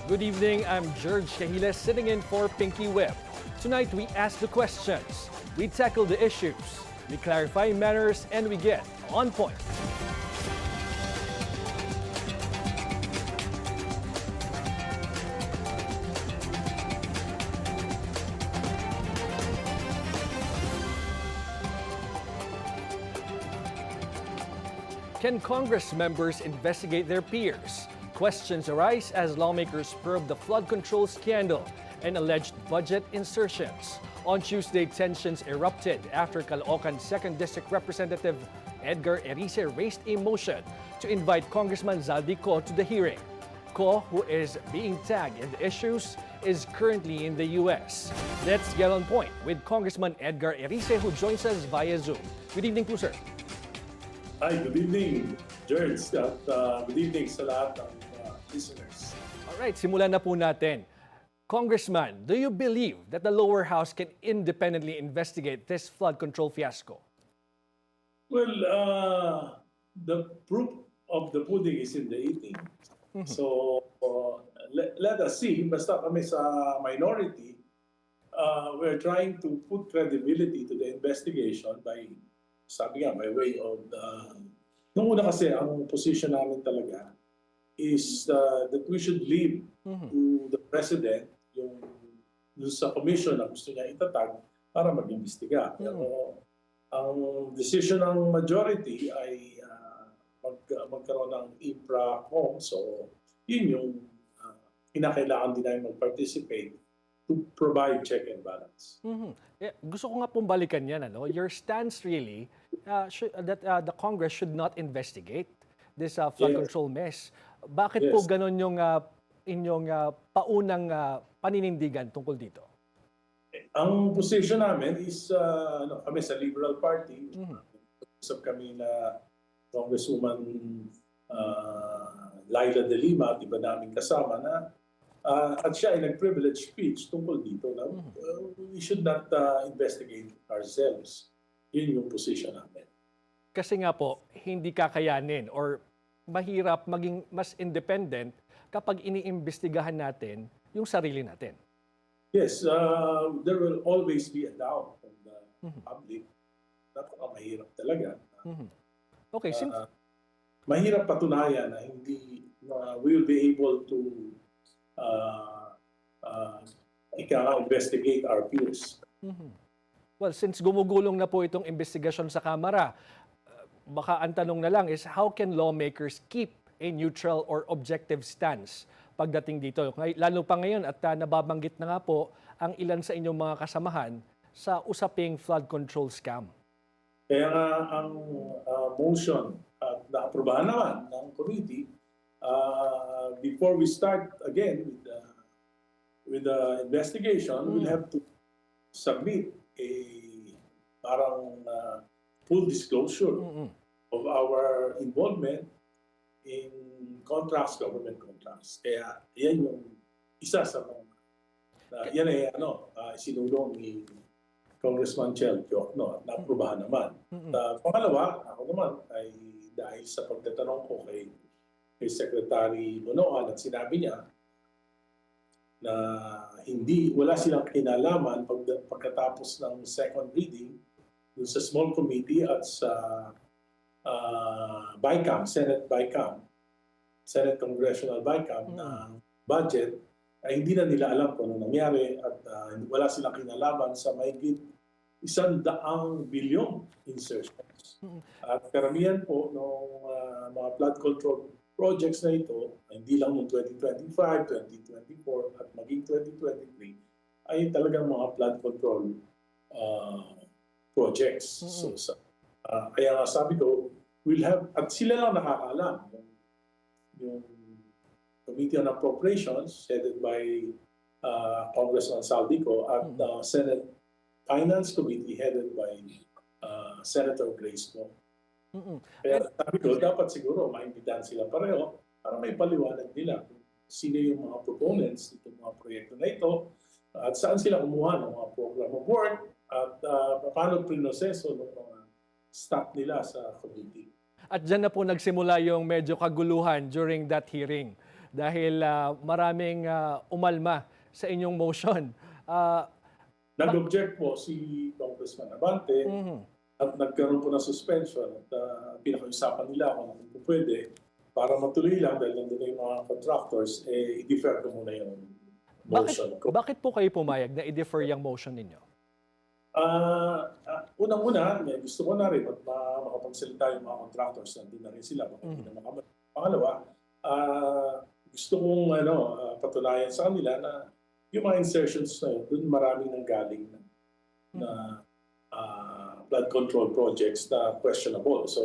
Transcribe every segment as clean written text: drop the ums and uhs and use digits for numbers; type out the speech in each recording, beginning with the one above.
Good evening, I'm George Cahiles sitting in for Pinky Web. Tonight we ask the questions, we tackle the issues, we clarify matters, and we get on point. Can Congress members investigate their peers? Questions arise as lawmakers probe the flood control scandal and alleged budget insertions. On Tuesday, tensions erupted after Caloocan 2nd District Representative Edgar Erice raised a motion to invite Congressman Zaldi Co to the hearing. Co, who is being tagged in the issues, is currently in the U.S. Let's get on point with Congressman Edgar Erice, who joins us via Zoom. Good evening po, sir. Hi, good evening, George. At good evening sa lahat ng listeners. Alright, simulan na po natin. Congressman, do you believe that the lower house can independently investigate this flood control fiasco? Well, the proof of the pudding is in the eating. So, let us see. Basta kami sa minority, we're trying to put credibility to the investigation by, sabi nga, by way of nung una kasi, ang position namin talaga is that we should leave to the President yung sa commission na gusto niya itatag para mag-imbestiga. Pero ang decision ng majority ay magkaroon ng infra-home. So, yun yung kinakailangan din namin mag-participate to provide check and balance. Gusto ko nga pong balikan yan. Your stance really that the Congress should not investigate this flood control mess. Bakit po ganon yung inyong paunang paninindigan tungkol dito? Ang position namin is kami sa Liberal Party. Usap kami na Congresswoman Laila de Lima at iba namin kasama na at siya ay nag-privilege speech tungkol dito na we should not investigate ourselves. Yun yung position namin. Kasi nga po, hindi kakayanin or mahirap maging mas independent kapag iniimbestigahan natin yung sarili natin. Yes, there will always be a doubt from the public. Napaka-mahirap talaga. Okay, mahirap patunayan na hindi we will be able to investigate our peers. Well, since gumugulong na po itong investigasyon sa Kamara, baka ang tanong na lang is how can lawmakers keep a neutral or objective stance pagdating dito? Lalo pa ngayon at nababanggit na nga po ang ilan sa inyong mga kasamahan sa usaping flood control scam. Kaya nga ang motion at naaprubahan naman ng committee, before we start again with the investigation, we'll have to submit a parang full disclosure of our involvement in contracts, government contracts. Kaya yan yung isa sa mga yan ay sinulong ni Congressman Chelcio at naaprubahan naman. Pangalawa, ako naman ay dahil sa pagtatanong ko kay Secretary Bonoan at sinabi niya na wala silang kinalaman pagkatapos ng second reading dun sa small committee at sa Senate Congressional BICAM na budget ay hindi na nila alam kung ano nangyari at wala silang kinalaman sa mahigit 100 bilyong insertions. At karamihan po ng mga flood control projects na ito, hindi lang noong 2025, 2024 at maging 2023, ay talagang mga flood control projects. So, kaya nga sabi ko, we'll have, at sila lang nakakaalam, yung Committee on Appropriations headed by Congressman Saldico at Senate Finance Committee headed by Senator Grace Mo. Kaya sabi ko, dapat siguro maimbitahan sila pareho para may paliwanag nila kung sino yung mga proponents nitong mga proyekto na ito at saan sila kumuha ng mga program of work at paano prinoseso ng mga staff nila sa committee. At dyan na po nagsimula yung medyo kaguluhan during that hearing. dahil maraming umalma sa inyong motion. Ah, Nag-object po si Congressman Abante mhm. at nagkaroon po ng suspension at pinag-usapan nila kung ano po pwede para matuloy lang dahil nandun na yung mga contractors, i-defer ko muna yung motion ko. Bakit po kayo pumayag na i-defer yung motion ninyo? Unang-una, gusto ko na rin at makapagsalita yung mga contractors, nandun na rin sila, baka hindi na makamit. Pangalawa, gusto kong patunayan sa kanila na yung mga insertions na yun, dun maraming nanggaling na flood control projects na questionable. So,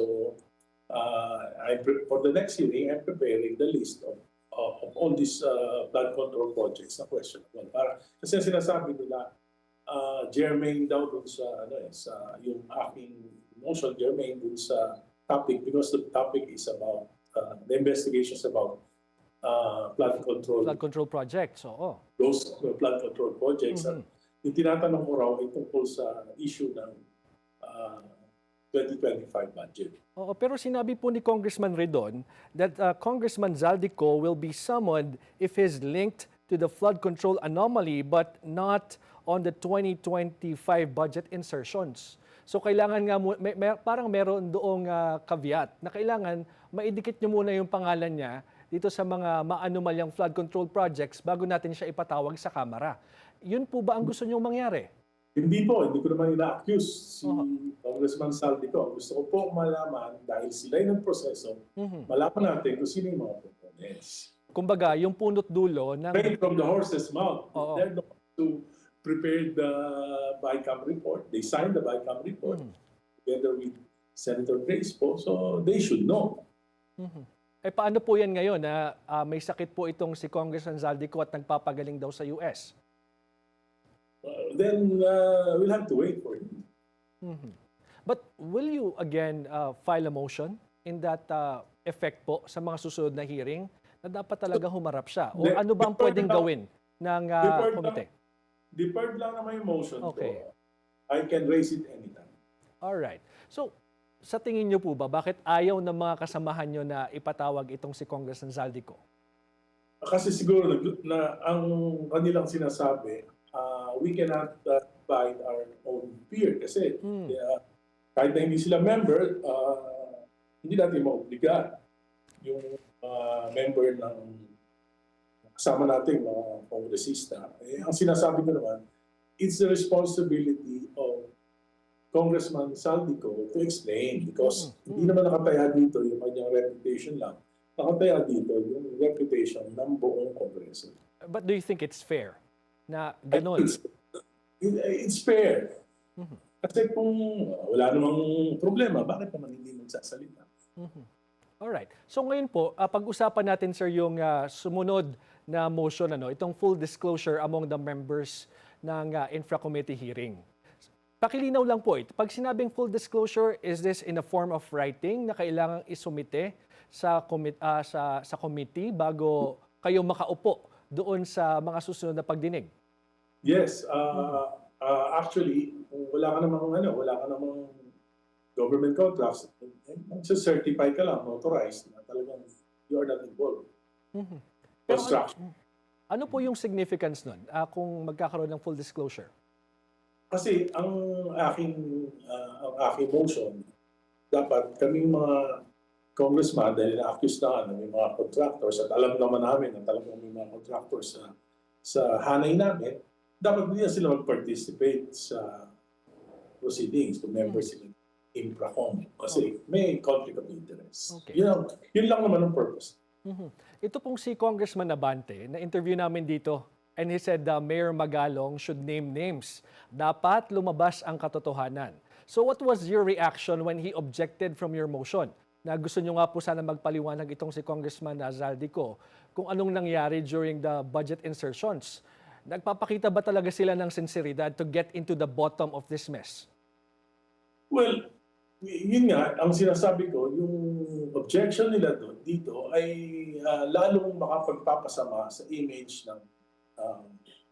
for the next hearing, I'm preparing the list of all these flood control projects na questionable. Kasi sinasabi nila, germane daw dun sa, yung aking motion, germane dun sa topic because the topic is about, the investigations about flood control. Flood control projects, oo. Those flood control projects. At yung tinatanong ko raw ay tungkol sa issue ng 2025 budget. Oo, pero sinabi po ni Congressman Redon that Congressman Zaldico will be summoned if he's linked to the flood control anomaly but not on the 2025 budget insertions. So kailangan nga, parang meron doong caveat na kailangan maidikit nyo muna yung pangalan niya dito sa mga maanomalyang flood control projects bago natin siya ipatawag sa Kamara. Yun po ba ang gusto nyo mangyari? Hindi po, hindi ko naman ina-accuse si Congressman Saldico. Gusto ko po malaman, dahil sila yung proseso, malaman natin kung sino yung mga proponents. Kumbaga, yung punot dulo ng... Straight from the horse's mouth. They're the ones to prepare the BICAM report. They signed the BICAM report together with Senator Grace po, so they should know. Paano po yan ngayon na may sakit po itong si Congressman Zaldico at nagpapagaling daw sa US? Then we'll have to wait for him. But will you again file a motion in that effect po sa mga susunod na hearing na dapat talaga humarap siya? O ano ba ang pwedeng gawin ng komite? Deferred lang naman yung motion Okay. ko. I can raise it anytime. Alright. So, sa tingin niyo po ba, bakit ayaw ng mga kasamahan niyo na ipatawag itong si Congressman Zaldico? Kasi siguro na ang kanilang sinasabi, we cannot bind our own peer kasi kahit na hindi sila member, hindi natin maobliga yung member ng kasama natin mga kongresista. Ang sinasabi ko naman, it's the responsibility of Congressman Saldico to explain because hindi naman nakataya dito yung kanyang reputation lang. Nakataya dito yung reputation ng buong Kongreso. But do you think it's fair na ganon? It's fair. Kasi kung wala namang problema, bakit naman hindi magsasalita? Alright. So ngayon po, pag-usapan natin sir yung sumunod na motion, itong full disclosure among the members ng Infra Committee hearing. Pakilinaw lang po ito. Pag sinabing full disclosure, is this in a form of writing na kailangang isumite sa committee bago kayo makaupo doon sa mga susunod na pagdinig? Yes. Actually, wala ka namang government contracts, certify ka lang, authorized na talagang you are not involved. Construction. Ano po yung significance nun kung magkakaroon ng full disclosure? Kasi ang aking motion, dapat kaming mga congressman, dahil na-accuse na may mga contractors at alam naman namin na talagang may mga contractors sa hanay namin, dapat hindi na sila mag-participate sa proceedings to members in Infracom kasi may conflict of interest. Okay. Yun lang naman ang purpose. Ito pong si Congressman Abante, na-interview namin dito, and he said Mayor Magalong should name names. Dapat lumabas ang katotohanan. So what was your reaction when he objected from your motion? Na gusto nyo nga po sana magpaliwanag itong si Congressman Zaldico kung anong nangyari during the budget insertions. Nagpapakita ba talaga sila ng sinseridad to get into the bottom of this mess? Well, yun nga, ang sinasabi ko, yung objection nila dito ay lalong makapagpapasama sa image ng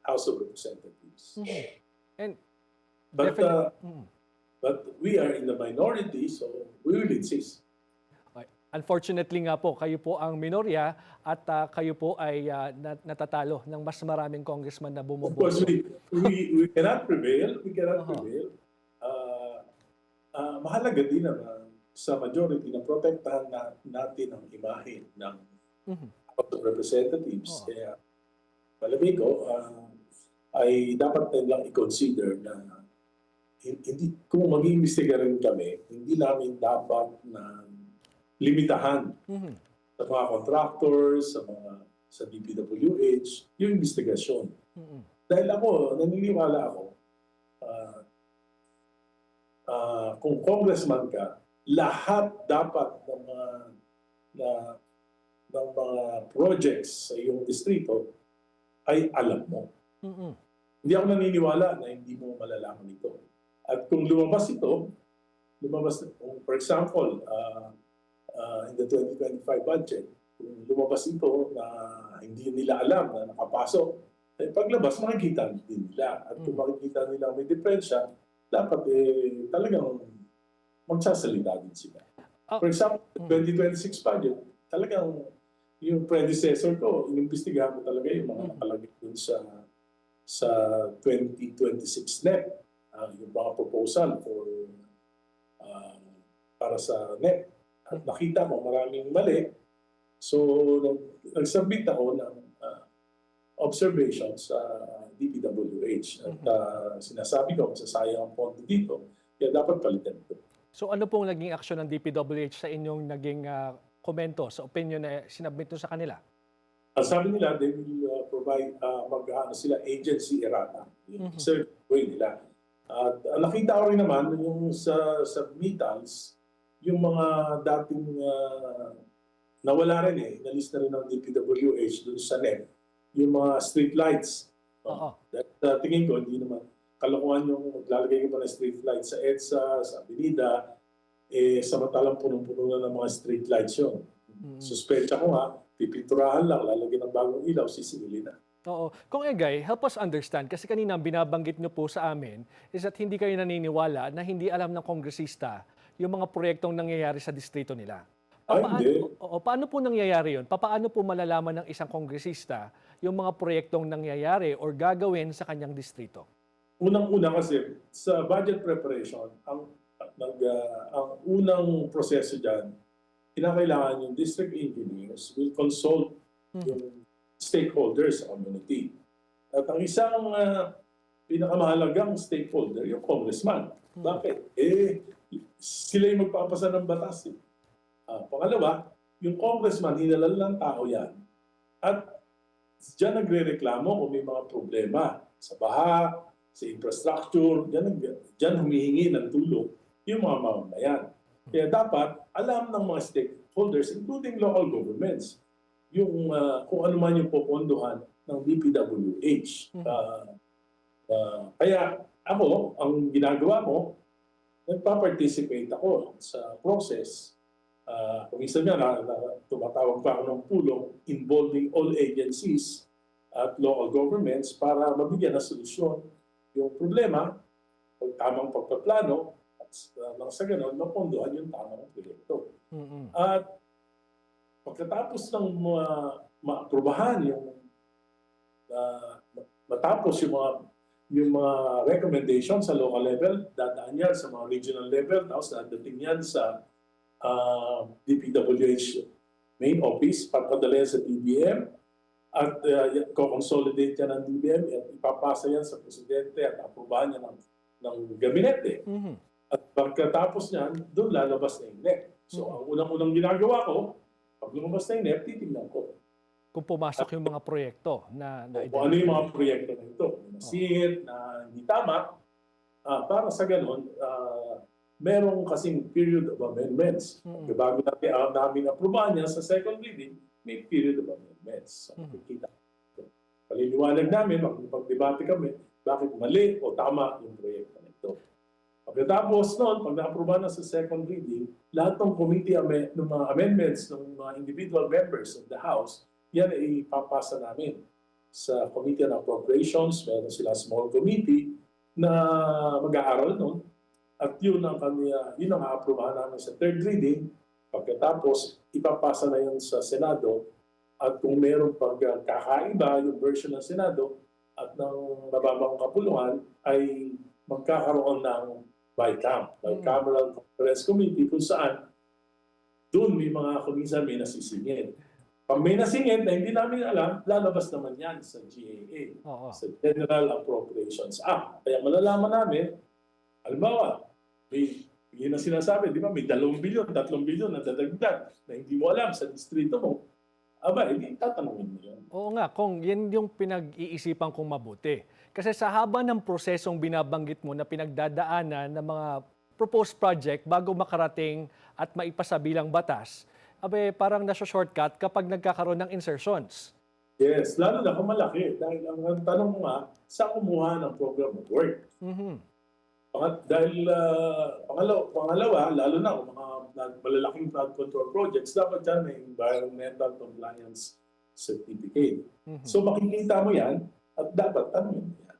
House of Representatives. And But we are in the minority, so we will insist. Unfortunately nga po, kayo po ang minorya at kayo po ay natatalo ng mas maraming congressman na Of course, bumoboto. we cannot prevail. We cannot Oho. prevail. Mahalaga din naman sa majority na protektahan natin ang imahe ng Mhm. House of Representatives. Oo. Kaya malamig ko, ay dapat nilang i-consider na hindi, kung mag-iimbestiga rin kami, hindi namin dapat na limitahan Mhm. sa mga contractors, sa DPWH, yung investigasyon. Mhm. Dahil ako, naniniwala ako, kung congressman ka, lahat dapat ng mga projects sa iyong distrito ay alam mo. Mhm. Hindi ako naniniwala na hindi mo malalaman ito. At kung lumabas, for example, in the 2025 budget, kung lumabas ito na hindi nila alam na nakapasok, paglabas, makikita din nila. At kung makikita nila may diferensya, dapat talagang magsasalita din sila. For example, 2026 budget, talagang yung predecessor ko, inimbestigahan ko talaga yung mga nakalagay dun sa 2026 NEP, yung mga proposal para sa NEP. At nakita mo maraming mali. So, nag-submit ako ng observation sa DPWH. At sinasabi ko, masasayang ang pondo dito, kaya dapat palitan ito. So ano pong naging aksyon ng DPWH sa inyong naging komento, sa opinion na sinabmit nyo sa kanila? Ang sabi nila, they will provide, sila agency errata. Yung survey nila. At nakita ko rin naman yung sa submittals, yung mga dating nawala rin nalista rin ng DPWH doon sa NEP, yung mga street lights. Oo. Tingin ko, hindi naman kalokohan yung maglalagay ka pa ng street lights sa EDSA, sa Avenida, samantalang punong-puno na ng mga street lights yun. Suspecha ko pipinturahan lang, lalagyan ng bagong ilaw, sisingilin na. Oo. Kung Egay, help us understand, kasi kanina binabanggit nyo po sa amin is that hindi kayo naniniwala na hindi alam ng kongresista yung mga proyektong nangyayari sa distrito nila. Hindi. Paano po nangyayari yun? Paano po malalaman ng isang kongresista yung mga proyektong nangyayari or gagawin sa kanyang distrito? Unang-una kasi, sa budget preparation, ang unang proseso dyan, kinakailangan yung district engineers will consult yung stakeholders sa community. At ang isang pinakamahalagang stakeholder, yung congressman. Bakit? Sila yung magpapasa ng batas. Pangalawa, yung congressman, hinalal ng tao yan. At diyan nagre-reklamo kung may mga problema sa baha, sa infrastructure, diyan humihingi ng tulong yung mga mamamayan. Kaya dapat alam ng mga stakeholders, including local governments, yung kung ano man yung popondohan ng DPWH. Kaya ako, ang ginagawa ko, nagpa-participate ako sa process. Kung isa niya tumatawag pa ako ng pulong involving all agencies at local governments para mabigyan ng solusyon yung problema, tamang pagpaplano, at nang sa ganon, mapondohan yung tamang proyekto. At pagkatapos ng maaprubahan matapos yung mga recommendations sa local level, dadaan yan sa mga regional level, tapos dadating yan sa DPWH main office, papadala yan sa DBM, at consolidate yan ng DBM at ipapasa yan sa presidente at aprobahan yan ng gabinete. At pagkatapos niyan, doon lalabas na yung NEP. So ang unang-unang ginagawa ko, pag lumabas na yung NEP, titignan ko. Kung pumasok yung mga proyekto na kung ano yung mga proyekto na ito, na nasingit, na hindi tama, para sa ganon, merong kasing period of amendments. Bago namin aprobahan niya sa second reading, may period of amendments. So, nakikita. Paliliwanag namin, pag-debate kami, bakit mali o tama yung proyekto na ito. Pagkatapos noon, pag na-aprobahan na sa second reading, lahat ng committee ng mga amendments ng mga individual members of the House, yan ay ipapasa namin sa Committee on Appropriations. Meron sila small committee na mag-aaral noon. At yun ang aaprobahan namin sa third reading. Pagkatapos, ipapasa na yun sa Senado at kung meron pagkakaiba yung version ng Senado at ng mababang kapulungan ay magkakaroon ng bicameral conference committee kung saan doon may mga kuminsan may nasisingit. Pag may nasingit na hindi namin alam, lalabas naman yan sa GAA, Oo. sa General Appropriations Act. Kaya malalaman namin, halimbawa, yun ang sinasabi, di ba, may 2 bilyon, 3 bilyon na dadagdag na hindi mo alam sa distrito mo, hindi tatanungin mo yun. Oo nga, Kong, yan yung pinag-iisipan kong mabuti. Kasi sa haba ng prosesong binabanggit mo na pinagdadaanan ng mga proposed project bago makarating at maipasa bilang batas, parang nasa-shortcut kapag nagkakaroon ng insertions. Yes, lalo na kung malaki. Dahil ang tanong mo nga, saan kumuha ng program of work? Dahil pangalawa, lalo na kung mga malalaking flood control projects, dapat dyan may environmental compliance certificate. So makikita mo yan at dapat tanongin mo yan.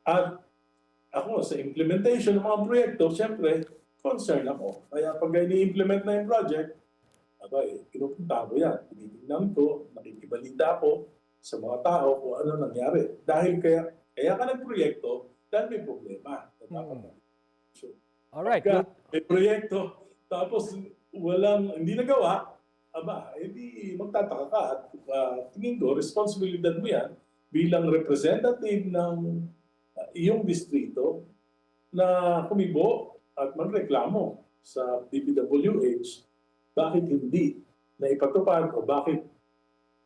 At ako, sa implementation ng mga proyekto, siyempre, concern ako. Kaya pag ini-implement na yung project, pinupunta ko yan. Tinitingnan ko, nakikibalita ako sa mga tao kung ano nangyari. Dahil kaya ka nagproyekto, dahil may problema. Alright. Pagka may proyekto, tapos hindi nagawa, hindi magtataka ka. At tingin ko, responsibilidad mo yan bilang representative ng iyong distrito na kumibo at magreklamo sa DPWH bakit hindi na ipatupad o bakit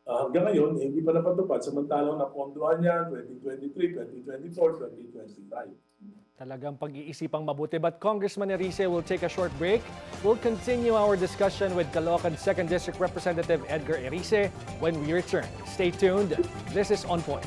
hanggang ngayon hindi pa napatupad samantalang napondohan niya 2023, 2024, 2025. Talagang pag-iisipang mabuti. But Congressman Erice will take a short break. We'll continue our discussion with Caloocan 2nd District Representative Edgar Erice when we return. Stay tuned. This is On Point.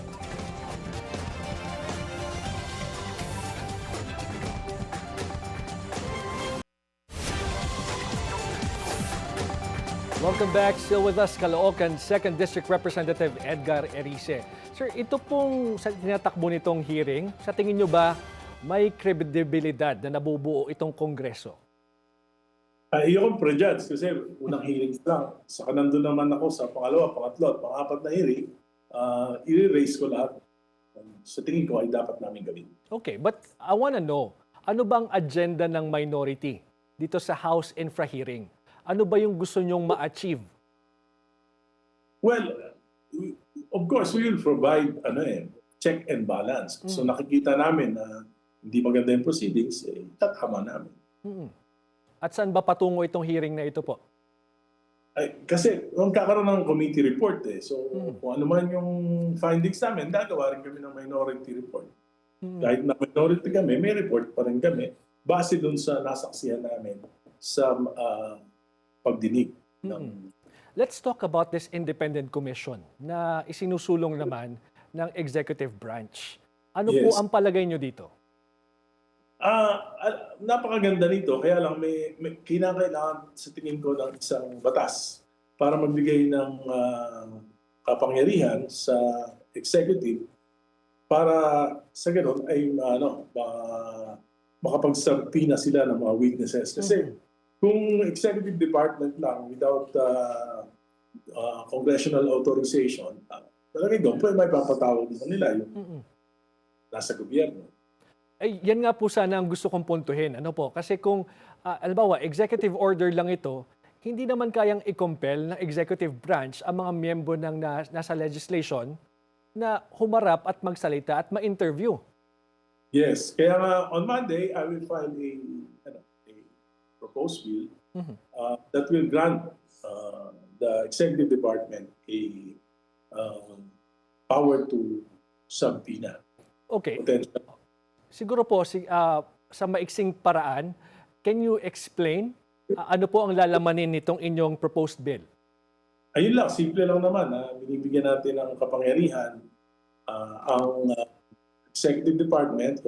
Welcome back. Still with us, Caloocan 2nd District Representative Edgar Erice. Sir, ito pong sa tinatakbo nitong hearing, sa tingin nyo ba may kredibilidad na nabubuo itong Kongreso? Ayokong prejudge kasi unang hearing lang. Saka nandun naman ako sa pangalawa, pangatlo at pangapat na hearing, i-raise ko lahat. Sa tingin ko ay dapat namin gawin. Okay, but I wanna know, ano bang agenda ng minority dito sa House Infra hearing? Ano ba yung gusto nyong ma-achieve? Well, of course, we will provide check and balance. So nakikita namin na hindi maganda yung proceedings, tatama namin. At saan ba patungo itong hearing na ito po? Kasi kakaroon ng committee report So kung ano man yung findings namin, gagawa rin kami ng minority report. Kahit na minority kami, may report pa rin kami base dun sa nasaksihan namin sa pagdinig. Let's talk about this independent commission na isinusulong naman ng executive branch. Ano po ang palagay nyo dito? Napakaganda nito, kaya lang may kinakailangan sa tingin ko ng isang batas para magbigay ng kapangyarihan sa executive para sa ganoon ay makapag-subpoena sila ng mga witnesses. Kasi kung executive department lang without congressional authorization, talagang doon po may papatawag nila yung nasa gobyerno. Yan nga po sana ang gusto kong puntuhin. Ano po? Kasi kung, albawa, executive order lang ito, hindi naman kayang i-compel ng executive branch ang mga miyembro ng nasa legislation na humarap at magsalita at ma-interview. Yes. Kaya nga, on Monday, I will file a proposed bill that will grant the executive department a power to subpoena. Okay. Potential. Siguro po, sa maiksing paraan, can you explain ano po ang lalamanin nitong inyong proposed bill? Ayun lang, simple lang naman. Binibigyan natin ng kapangyarihan ang executive department,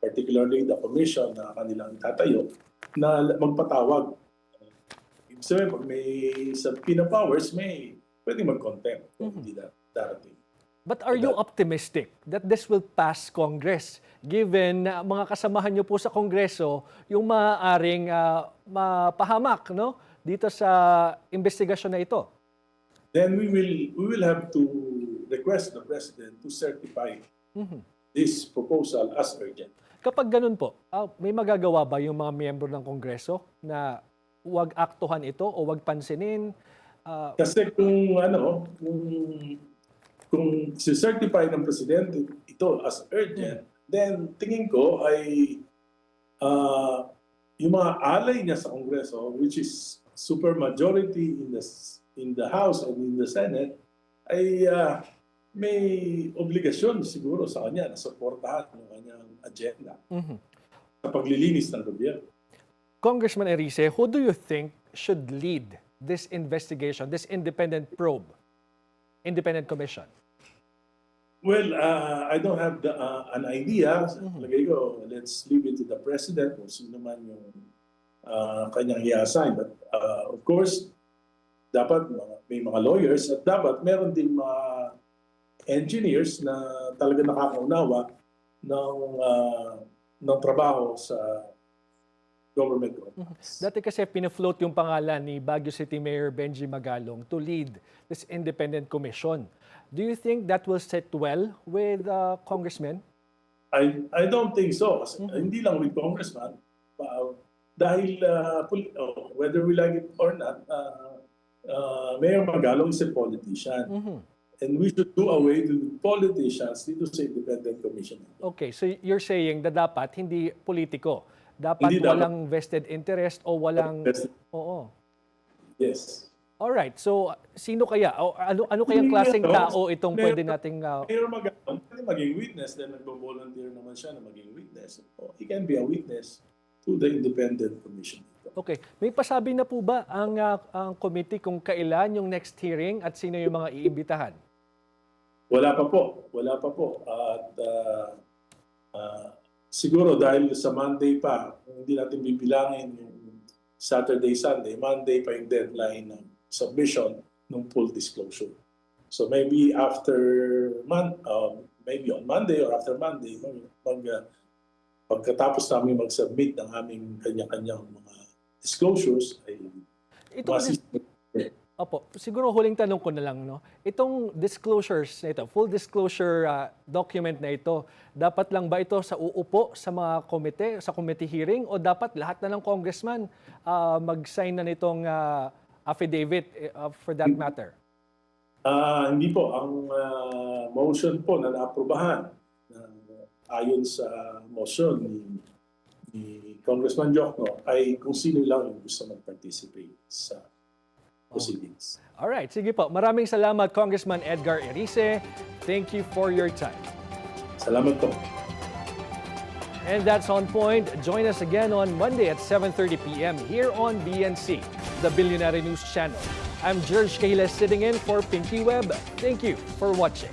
particularly the commission na kanilang itatayo, na magpatawag. Ibig sabihin, pag may subpoena powers, pwede mag-contempt kung hindi darating. But are you optimistic that this will pass Congress given na mga kasamahan niyo po sa Kongreso yung maaaring mapahamak dito sa investigasyon na ito? Then we will have to request the President to certify this proposal as urgent. Kapag ganun po, may magagawa ba yung mga miyembro ng Kongreso na huwag aktuhan ito o huwag pansinin? Kasi kung si-certify ng Presidente ito as urgent, then tingin ko ay yung mga alay niya sa Kongreso, which is super majority in the House and in the Senate, ay may obligasyon siguro sa kanya na suportahan ang kanyang agenda sa paglilinis ng gobyerno. Congressman Erice, who do you think should lead this investigation, this independent probe, independent commission? Well, I don't have an idea. Lagay ko, let's leave it to the President kung sino man yung kanyang i-assign. But of course, dapat may mga lawyers at dapat meron din mga engineers na talaga nakakaunawa ng trabaho sa government office. Dati kasi pinafloat yung pangalan ni Baguio City Mayor Benji Magalong to lead this independent commission. Do you think that will sit well with congressmen? I don't think so. Kasi hindi lang with congressman. Dahil whether we like it or not, Mayor Magalong is a politician. And we should do away with politicians dito sa independent commission. Okay, so you're saying na dapat hindi politiko. Dapat Hindi walang vested interest o walang... Oo. Yes. Alright, so sino kaya? O ano kayang klaseng tao itong pwede nating... Mayor Magalong, pwede maging witness, then nagbo-volunteer naman siya na maging witness. He can be a witness to the independent commission. Okay, may pasabi na po ba ang committee kung kailan yung next hearing at sino yung mga iimbitahan? Wala pa po. At siguro dahil sa Monday pa, hindi natin bibilangin yung Saturday, Sunday, Monday pa yung deadline ng submission ng full disclosure. So maybe maybe on Monday or after Monday, pagkatapos namin mag-submit ng aming kanya-kanyang mga disclosures, ay Opo, siguro huling tanong ko na lang, no? Itong disclosures na ito, full disclosure document na ito, dapat lang ba ito sa uupo sa mga komite, sa committee hearing, o dapat lahat na ng congressman mag-sign na nitong affidavit for that matter? Hindi po. Ang motion po na naaprubahan ayon sa motion ni Congressman Jokno ay kung sino lang yung gusto mag-participate sa proceedings. Alright, sige po. Maraming salamat, Congressman Edgar Erice. Thank you for your time. Salamat po. And that's On Point. Join us again on Monday at 7:30 p.m. here on BNC, the Billionaire News Channel. I'm George Cahiles sitting in for Pinky Webb. Thank you for watching.